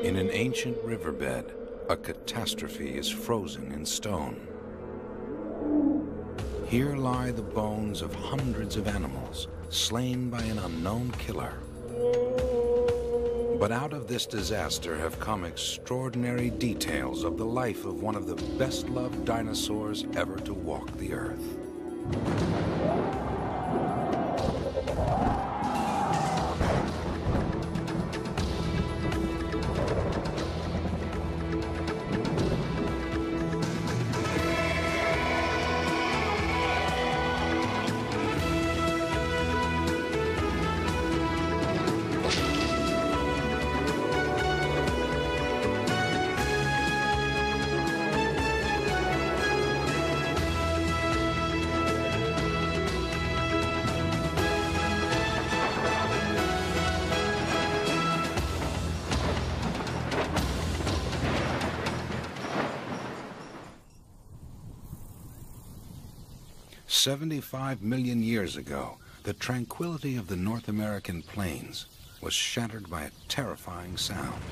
In an ancient riverbed, a catastrophe is frozen in stone. Here lie the bones of hundreds of animals slain by an unknown killer. But out of this disaster have come extraordinary details of the life of one of the best-loved dinosaurs ever to walk the earth. "75 million years ago, the tranquility of the North American plains was shattered by a terrifying sound.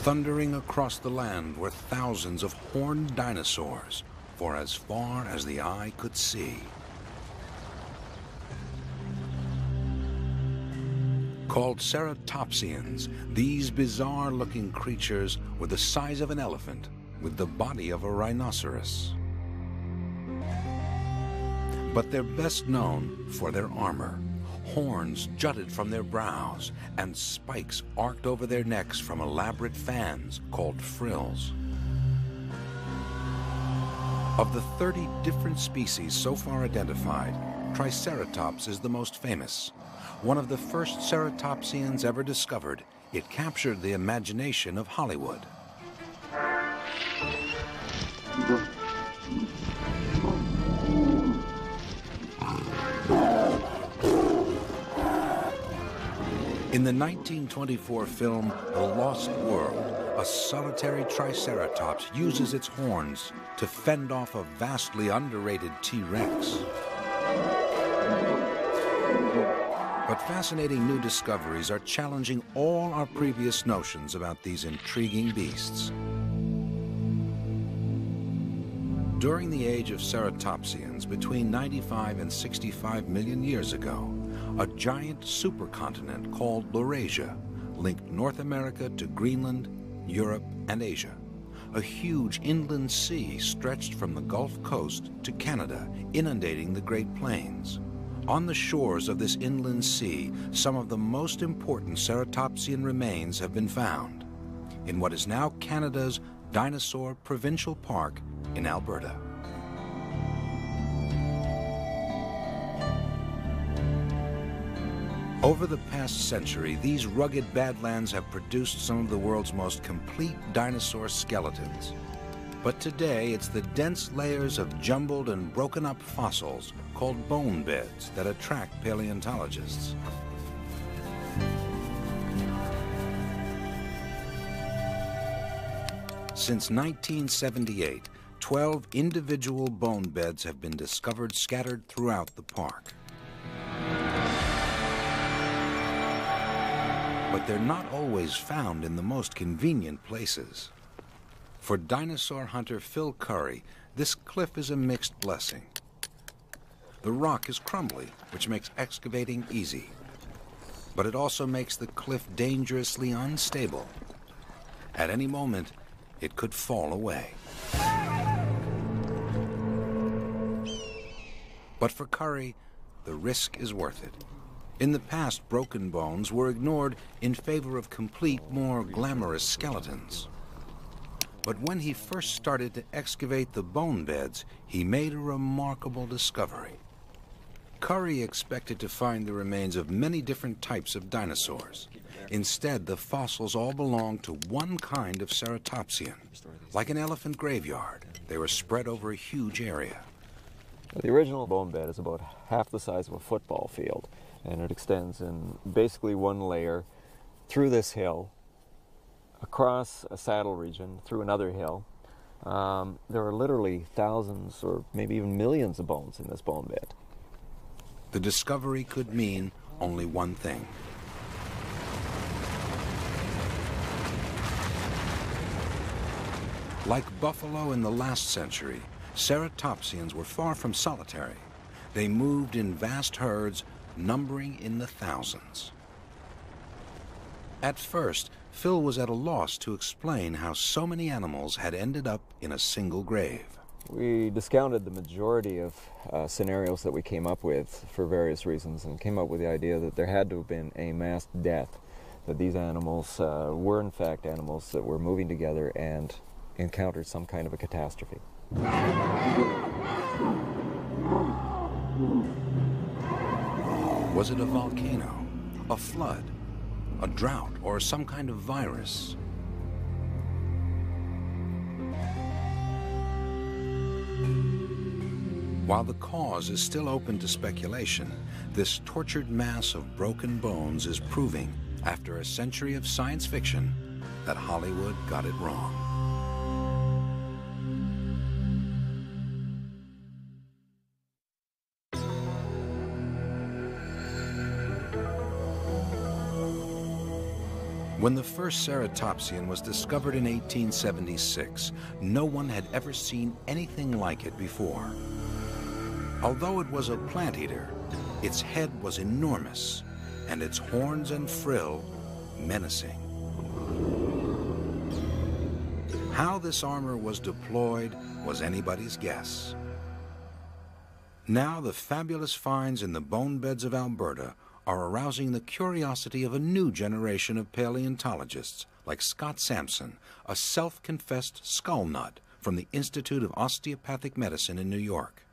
Thundering across the land were thousands of horned dinosaurs for as far as the eye could see. Called ceratopsians, these bizarre-looking creatures were the size of an elephant with the body of a rhinoceros. But they're best known for their armor. Horns jutted from their brows, and spikes arced over their necks from elaborate fans called frills. Of the 30 different species so far identified, Triceratops is the most famous. One of the first ceratopsians ever discovered, it captured the imagination of Hollywood. In the 1924 film The Lost World, a solitary Triceratops uses its horns to fend off a vastly underrated T-Rex. But fascinating new discoveries are challenging all our previous notions about these intriguing beasts. During the age of ceratopsians, between 95 and 65 million years ago, a giant supercontinent called Laurasia linked North America to Greenland, Europe, and Asia. A huge inland sea stretched from the Gulf Coast to Canada, inundating the Great Plains. On the shores of this inland sea, some of the most important ceratopsian remains have been found in what is now Canada's Dinosaur Provincial Park in Alberta. Over the past century, these rugged badlands have produced some of the world's most complete dinosaur skeletons. But today, it's the dense layers of jumbled and broken up fossils called bone beds that attract paleontologists. Since 1978, 12 individual bone beds have been discovered scattered throughout the park. But they're not always found in the most convenient places. For dinosaur hunter Phil Curry, this cliff is a mixed blessing. The rock is crumbly, which makes excavating easy. But it also makes the cliff dangerously unstable. At any moment, it could fall away. But for Curry, the risk is worth it. In the past, broken bones were ignored in favor of complete, more glamorous skeletons. But when he first started to excavate the bone beds, he made a remarkable discovery. Curry expected to find the remains of many different types of dinosaurs. Instead, the fossils all belonged to one kind of ceratopsian. Like an elephant graveyard, they were spread over a huge area. The original bone bed is about half the size of a football field, and it extends in basically one layer through this hill across a saddle region through another hill. There are literally thousands or maybe even millions of bones in this bone bed. The discovery could mean only one thing. Like buffalo in the last century, ceratopsians were far from solitary. They moved in vast herds, numbering in the thousands. At first, Phil was at a loss to explain how so many animals had ended up in a single grave. We discounted the majority of scenarios that we came up with for various reasons and came up with the idea that there had to have been a mass death, that these animals were in fact animals that were moving together and encountered some kind of a catastrophe. Was it a volcano, a flood, a drought, or some kind of virus? While the cause is still open to speculation, this tortured mass of broken bones is proving, after a century of science fiction, that Hollywood got it wrong. When the first ceratopsian was discovered in 1876, no one had ever seen anything like it before. Although it was a plant eater, its head was enormous, and its horns and frill menacing. How this armor was deployed was anybody's guess. Now the fabulous finds in the bone beds of Alberta are arousing the curiosity of a new generation of paleontologists, like Scott Sampson, a self-confessed skull nut from the Institute of Osteopathic Medicine in New York.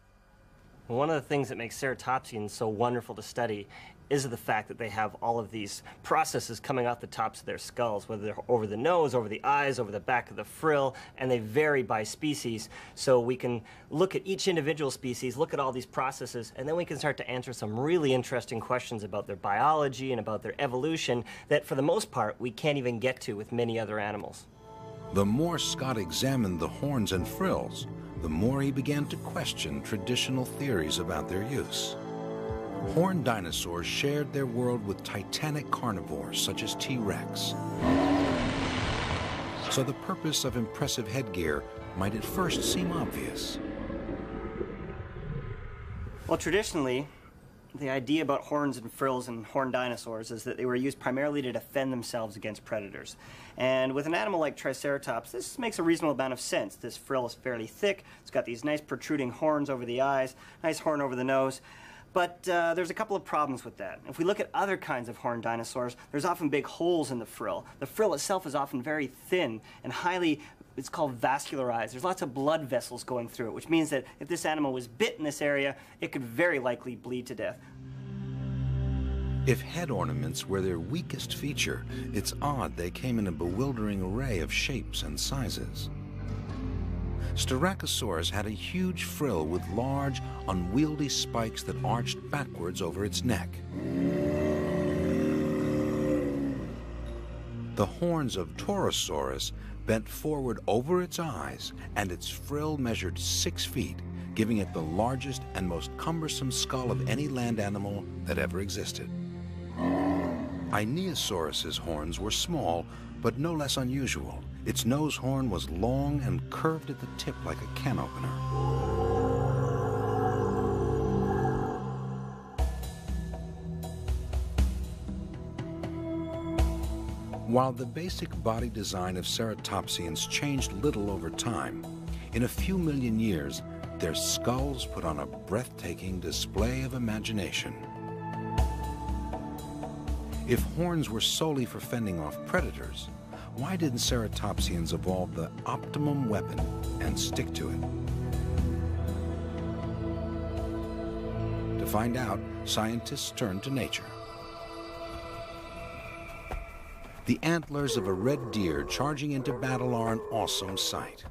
One of the things that makes ceratopsians so wonderful to study is the fact that they have all of these processes coming off the tops of their skulls, whether they're over the nose, over the eyes, over the back of the frill, and they vary by species. So we can look at each individual species, look at all these processes, and then we can start to answer some really interesting questions about their biology and about their evolution that, for the most part, we can't even get to with many other animals. The more Scott examined the horns and frills, the more he began to question traditional theories about their use. Horned dinosaurs shared their world with titanic carnivores such as T-Rex. So the purpose of impressive headgear might at first seem obvious. Well, traditionally, the idea about horns and frills and horned dinosaurs is that they were used primarily to defend themselves against predators. And with an animal like Triceratops, this makes a reasonable amount of sense. This frill is fairly thick, it's got these nice protruding horns over the eyes, nice horn over the nose. But there's a couple of problems with that. If we look at other kinds of horned dinosaurs, there's often big holes in the frill. The frill itself is often very thin and highly, it's called vascularized. There's lots of blood vessels going through it, which means that if this animal was bit in this area, it could very likely bleed to death. If head ornaments were their weakest feature, it's odd they came in a bewildering array of shapes and sizes. Styracosaurus had a huge frill with large, unwieldy spikes that arched backwards over its neck. The horns of Torosaurus bent forward over its eyes, and its frill measured 6 feet, giving it the largest and most cumbersome skull of any land animal that ever existed. Aeneosaurus's horns were small, but no less unusual. Its nose horn was long and curved at the tip like a can opener. While the basic body design of ceratopsians changed little over time, in a few million years, their skulls put on a breathtaking display of imagination. If horns were solely for fending off predators, why didn't ceratopsians evolve the optimum weapon and stick to it? To find out, scientists turned to nature. The antlers of a red deer charging into battle are an awesome sight.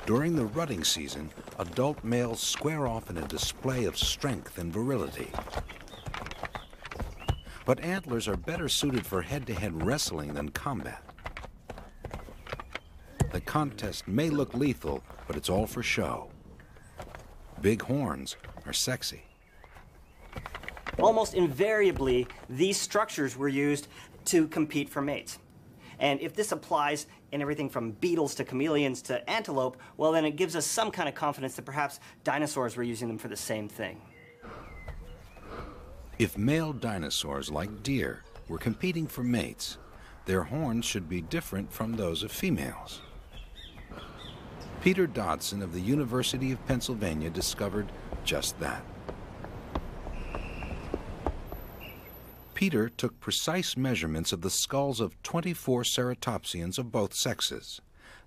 During the rutting season, adult males square off in a display of strength and virility. But antlers are better suited for head-to-head wrestling than combat. The contest may look lethal, but it's all for show. Big horns are sexy. Almost invariably, these structures were used to compete for mates. And if this applies in everything from beetles to chameleons to antelope, well, then it gives us some kind of confidence that perhaps dinosaurs were using them for the same thing. If male dinosaurs, like deer, were competing for mates, their horns should be different from those of females. Peter Dodson of the University of Pennsylvania discovered just that. Peter took precise measurements of the skulls of 24 ceratopsians of both sexes,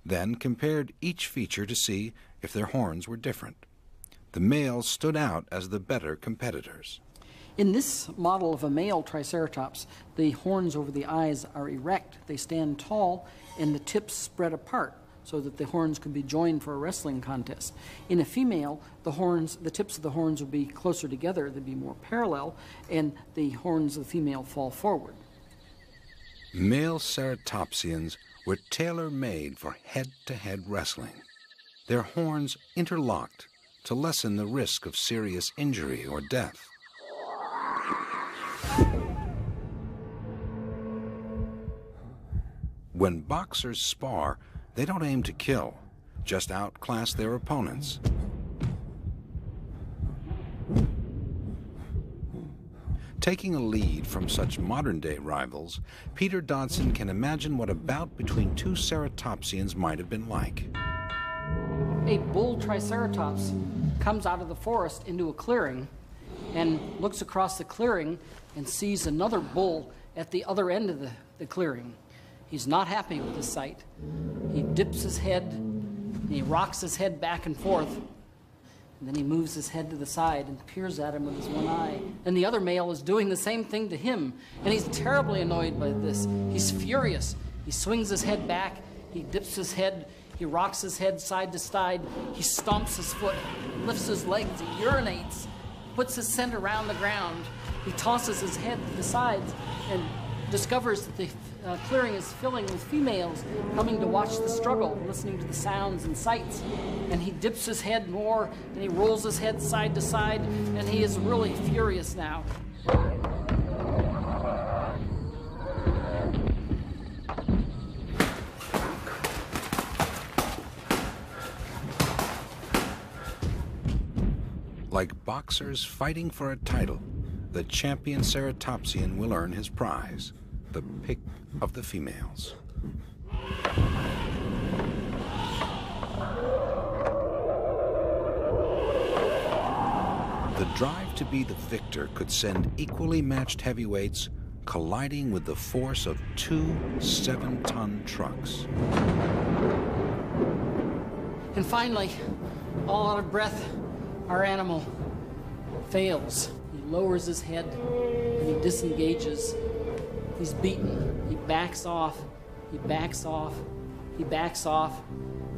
then compared each feature to see if their horns were different. The males stood out as the better competitors. In this model of a male Triceratops, the horns over the eyes are erect. They stand tall, and the tips spread apart so that the horns could be joined for a wrestling contest. In a female, the tips of the horns would be closer together, they'd be more parallel, and the horns of the female fall forward. Male ceratopsians were tailor-made for head-to-head wrestling. Their horns interlocked to lessen the risk of serious injury or death. When boxers spar, they don't aim to kill, just outclass their opponents. Taking a lead from such modern-day rivals, Peter Dodson can imagine what a bout between two ceratopsians might have been like. A bull Triceratops comes out of the forest into a clearing and looks across the clearing and sees another bull at the other end of the clearing. He's not happy with the sight. He dips his head, and he rocks his head back and forth, and then he moves his head to the side and peers at him with his one eye. And the other male is doing the same thing to him, and he's terribly annoyed by this. He's furious. He swings his head back, he dips his head, he rocks his head side to side, he stomps his foot, lifts his legs, he urinates, puts his scent around the ground. He tosses his head to the sides and discovers that the clearing is filling with females coming to watch the struggle, listening to the sounds and sights. And he dips his head more, and he rolls his head side to side, and he is really furious now. Like boxers fighting for a title, the champion ceratopsian will earn his prize, the pick of the females. The drive to be the victor could send equally matched heavyweights colliding with the force of two 7-ton trucks. And finally, all out of breath, our animal fails. He lowers his head and he disengages. He's beaten. He backs off. He backs off. He backs off.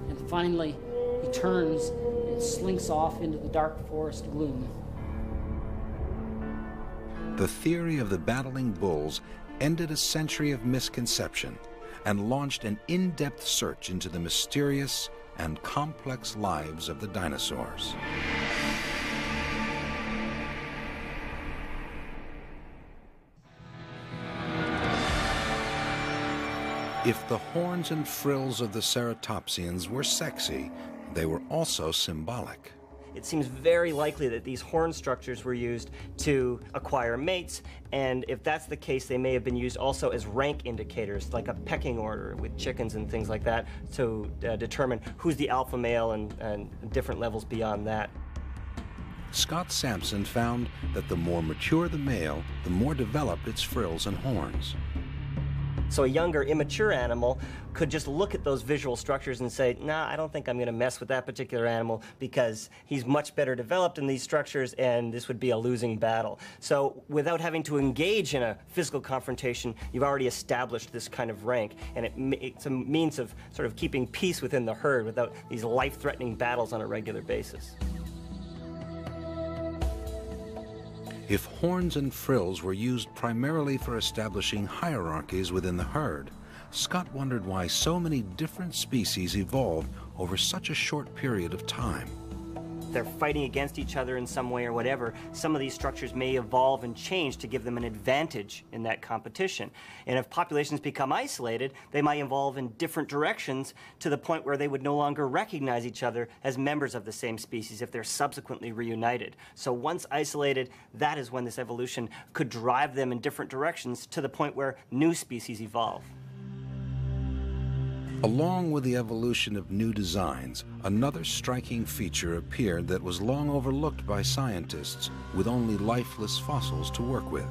And finally, he turns and slinks off into the dark forest gloom. The theory of the battling bulls ended a century of misconception and launched an in-depth search into the mysterious and complex lives of the dinosaurs. If the horns and frills of the ceratopsians were sexy, they were also symbolic. It seems very likely that these horn structures were used to acquire mates, and if that's the case, they may have been used also as rank indicators, like a pecking order with chickens and things like that, to determine who's the alpha male and different levels beyond that. Scott Sampson found that the more mature the male, the more developed its frills and horns. So a younger, immature animal could just look at those visual structures and say, nah, I don't think I'm going to mess with that particular animal because he's much better developed in these structures and this would be a losing battle. So without having to engage in a physical confrontation, you've already established this kind of rank, and it's a means of sort of keeping peace within the herd without these life-threatening battles on a regular basis. If horns and frills were used primarily for establishing hierarchies within the herd, Scott wondered why so many different species evolved over such a short period of time. They're fighting against each other in some way or whatever, some of these structures may evolve and change to give them an advantage in that competition. And if populations become isolated, they might evolve in different directions to the point where they would no longer recognize each other as members of the same species if they're subsequently reunited. So once isolated, that is when this evolution could drive them in different directions to the point where new species evolve. Along with the evolution of new designs, another striking feature appeared that was long overlooked by scientists with only lifeless fossils to work with.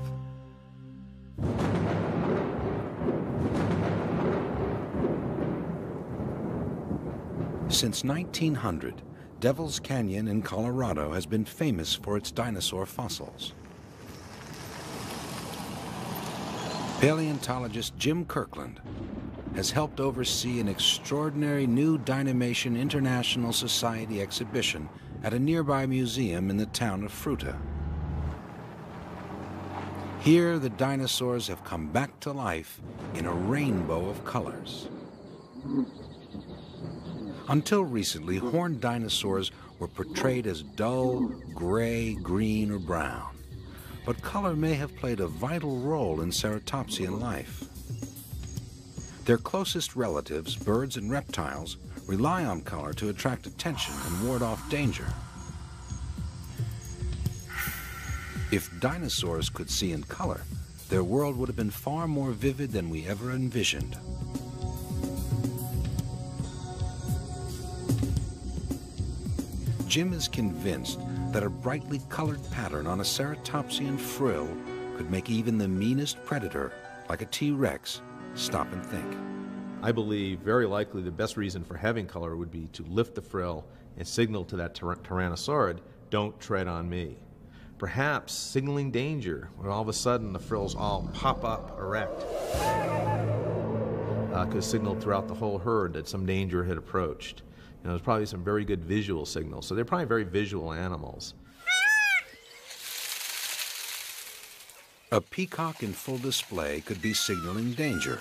Since 1900, Devil's Canyon in Colorado has been famous for its dinosaur fossils. Paleontologist Jim Kirkland has helped oversee an extraordinary new Dynamation International Society exhibition at a nearby museum in the town of Fruta. Here, the dinosaurs have come back to life in a rainbow of colors. Until recently, horned dinosaurs were portrayed as dull gray, green, or brown. But color may have played a vital role in ceratopsian life. Their closest relatives, birds and reptiles, rely on color to attract attention and ward off danger. If dinosaurs could see in color, their world would have been far more vivid than we ever envisioned. Jim is convinced that a brightly colored pattern on a ceratopsian frill could make even the meanest predator, like a T-Rex, stop and think. I believe very likely the best reason for having color would be to lift the frill and signal to that tyrannosaurid, don't tread on me. Perhaps signaling danger when all of a sudden the frills all pop up erect. Could signal throughout the whole herd that some danger had approached. You know, there's probably some very good visual signals. So they're probably very visual animals. A peacock in full display could be signaling danger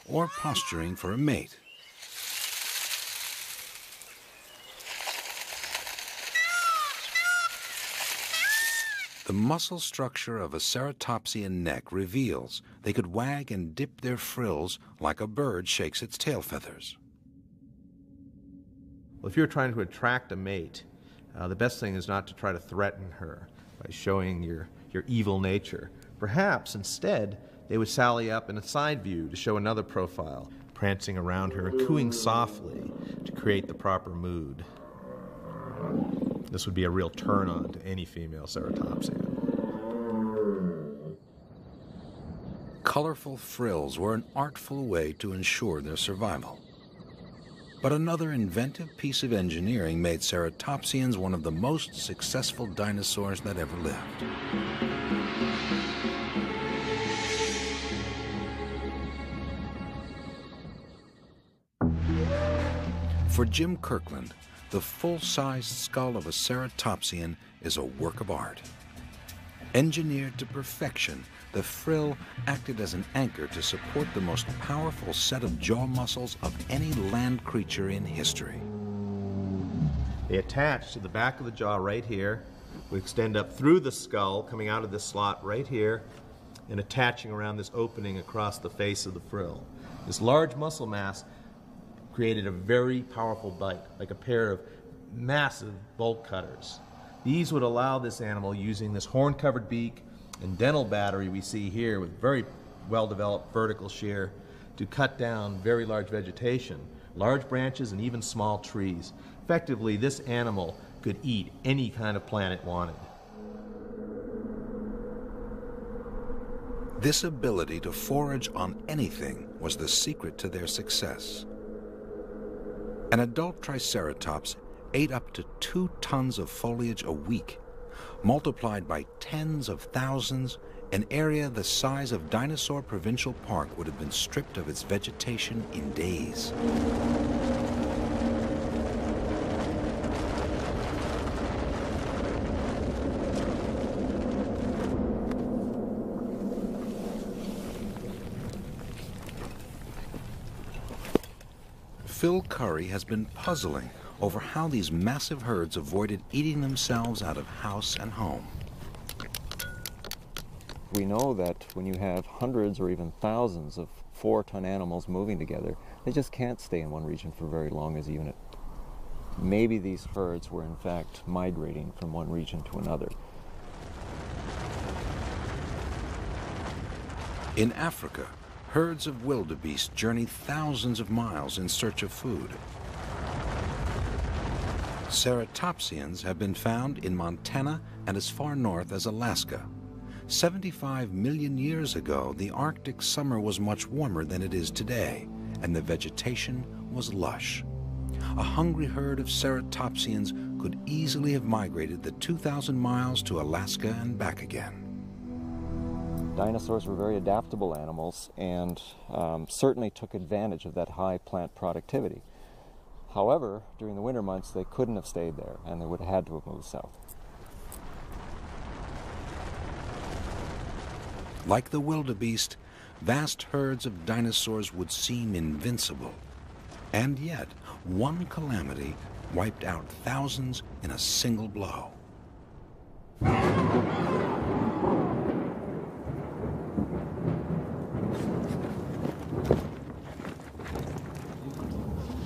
or posturing for a mate. The muscle structure of a ceratopsian neck reveals they could wag and dip their frills like a bird shakes its tail feathers. Well, if you're trying to attract a mate, the best thing is not to try to threaten her by showing your evil nature. Perhaps instead they would sally up in a side view to show another profile, prancing around her and cooing softly to create the proper mood. This would be a real turn-on to any female ceratopsian. Colorful frills were an artful way to ensure their survival. But another inventive piece of engineering made ceratopsians one of the most successful dinosaurs that ever lived. For Jim Kirkland, the full-sized skull of a ceratopsian is a work of art. Engineered to perfection, the frill acted as an anchor to support the most powerful set of jaw muscles of any land creature in history. They attach to the back of the jaw right here. We extend up through the skull, coming out of this slot right here, and attaching around this opening across the face of the frill. This large muscle mass created a very powerful bite, like a pair of massive bolt cutters. These would allow this animal, using this horn-covered beak and dental battery we see here with very well-developed vertical shear, to cut down very large vegetation, large branches, and even small trees. Effectively, this animal could eat any kind of plant it wanted. This ability to forage on anything was the secret to their success. An adult Triceratops ate up to 2 tons of foliage a week. Multiplied by tens of thousands, an area the size of Dinosaur Provincial Park would have been stripped of its vegetation in days. Phil Curry has been puzzling over how these massive herds avoided eating themselves out of house and home. We know that when you have hundreds or even thousands of 4-ton animals moving together, they just can't stay in one region for very long as a unit. Maybe these herds were in fact migrating from one region to another. In Africa, herds of wildebeest journey thousands of miles in search of food. Ceratopsians have been found in Montana and as far north as Alaska. 75 million years ago, the Arctic summer was much warmer than it is today, and the vegetation was lush. A hungry herd of ceratopsians could easily have migrated the 2,000 miles to Alaska and back again. Dinosaurs were very adaptable animals and certainly took advantage of that high plant productivity. However, during the winter months, they couldn't have stayed there, and they would have had to have moved south. Like the wildebeest, vast herds of dinosaurs would seem invincible. And yet, one calamity wiped out thousands in a single blow.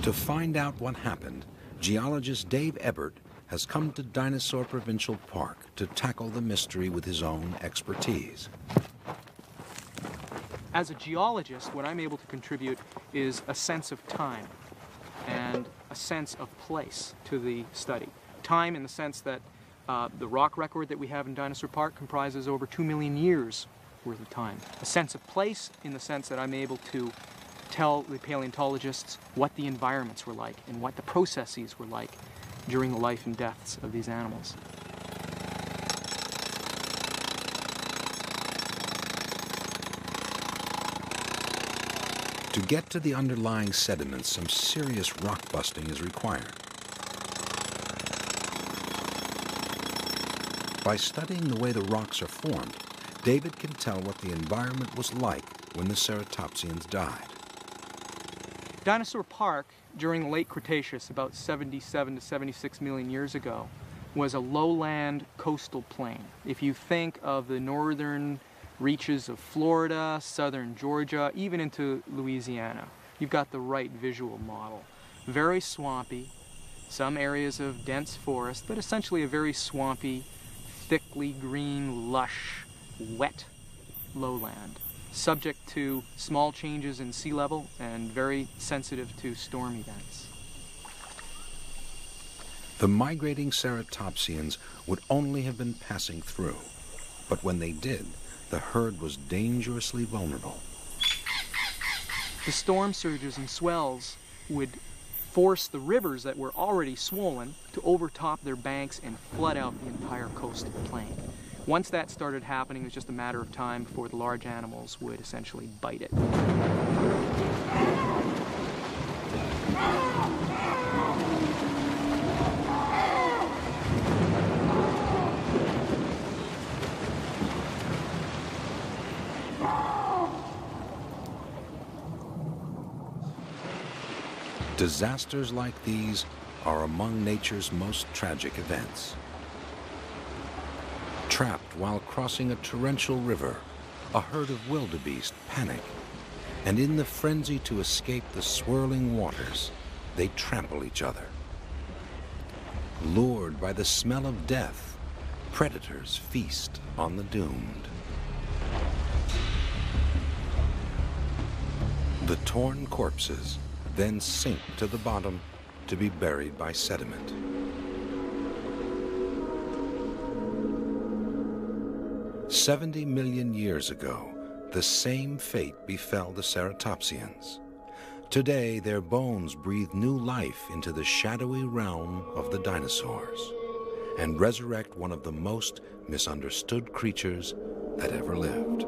To find out what happened, geologist Dave Ebert has come to Dinosaur Provincial Park to tackle the mystery with his own expertise. As a geologist, what I'm able to contribute is a sense of time and a sense of place to the study. Time in the sense that the rock record that we have in Dinosaur Park comprises over 2 million years worth of time. A sense of place in the sense that I'm able to tell the paleontologists what the environments were like and what the processes were like during the life and deaths of these animals. To get to the underlying sediments, some serious rock busting is required. By studying the way the rocks are formed, David can tell what the environment was like when the ceratopsians died. Dinosaur Park, during the late Cretaceous, about 77 to 76 million years ago, was a lowland coastal plain. If you think of the northern reaches of Florida, southern Georgia, even into Louisiana, you've got the right visual model. Very swampy, some areas of dense forest, but essentially a very swampy, thickly green, lush, wet lowland, subject to small changes in sea level and very sensitive to storm events. The migrating ceratopsians would only have been passing through, but when they did, the herd was dangerously vulnerable. The storm surges and swells would force the rivers that were already swollen to overtop their banks and flood out the entire coastal plain. Once that started happening, it was just a matter of time before the large animals would essentially bite it. Disasters like these are among nature's most tragic events. Trapped while crossing a torrential river, a herd of wildebeest panic, and in the frenzy to escape the swirling waters, they trample each other. Lured by the smell of death, predators feast on the doomed. The torn corpses then sink to the bottom to be buried by sediment. "70 million years ago, the same fate befell the ceratopsians. Today, their bones breathe new life into the shadowy realm of the dinosaurs and resurrect one of the most misunderstood creatures that ever lived."